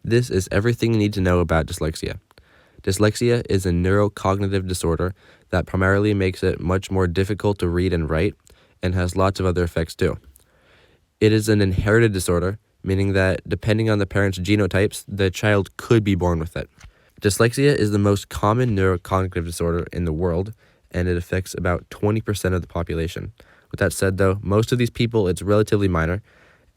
This is everything you need to know about dyslexia. Dyslexia is a neurocognitive disorder that primarily makes it much more difficult to read and write, and has lots of other effects too. It is an inherited disorder, meaning that depending on the parents' genotypes, the child could be born with it. Dyslexia is the most common neurocognitive disorder in the world, and it affects about 20% of the population. With that said, though, most of these people, it's relatively minor,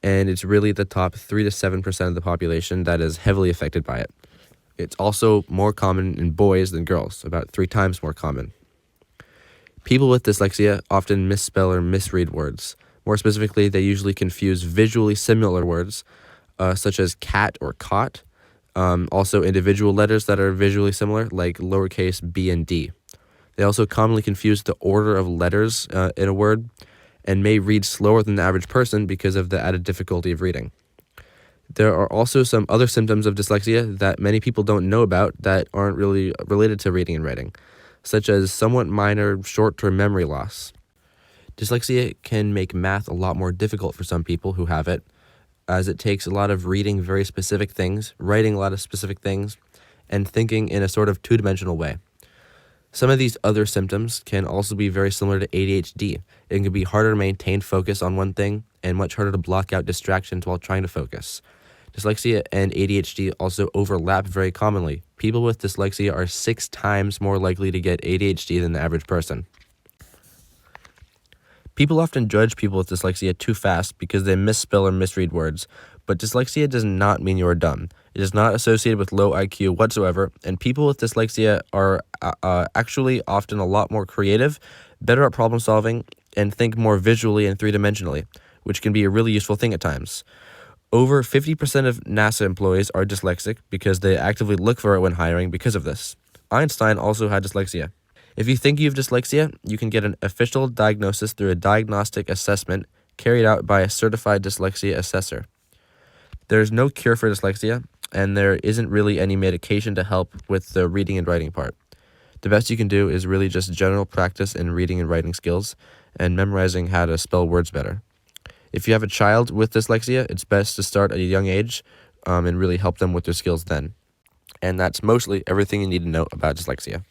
and it's really the top 3 to 7% of the population that is heavily affected by it. It's also more common in boys than girls, about 3 times more common. People with dyslexia often misspell or misread words. More specifically, they usually confuse visually similar words, such as cat or cot. Also, individual letters that are visually similar, like lowercase b and d. They also commonly confuse the order of letters in a word, and may read slower than the average person because of the added difficulty of reading. There are also some other symptoms of dyslexia that many people don't know about that aren't really related to reading and writing, such as somewhat minor short-term memory loss. Dyslexia can make math a lot more difficult for some people who have it, as it takes a lot of reading very specific things, writing a lot of specific things, and thinking in a sort of two-dimensional way. Some of these other symptoms can also be very similar to ADHD. It can be harder to maintain focus on one thing and much harder to block out distractions while trying to focus. Dyslexia and ADHD also overlap very commonly. People with dyslexia are 6 times more likely to get ADHD than the average person. People often judge people with dyslexia too fast because they misspell or misread words, but dyslexia does not mean you are dumb. It is not associated with low IQ whatsoever, and people with dyslexia are actually often a lot more creative, better at problem solving, and think more visually and three-dimensionally, which can be a really useful thing at times. Over 50% of NASA employees are dyslexic because they actively look for it when hiring because of this. Einstein also had dyslexia. If you think you have dyslexia, you can get an official diagnosis through a diagnostic assessment carried out by a certified dyslexia assessor. There is no cure for dyslexia, and there isn't really any medication to help with the reading and writing part. The best you can do is really just general practice in reading and writing skills and memorizing how to spell words better. If you have a child with dyslexia, it's best to start at a young age and really help them with their skills then. And that's mostly everything you need to know about dyslexia.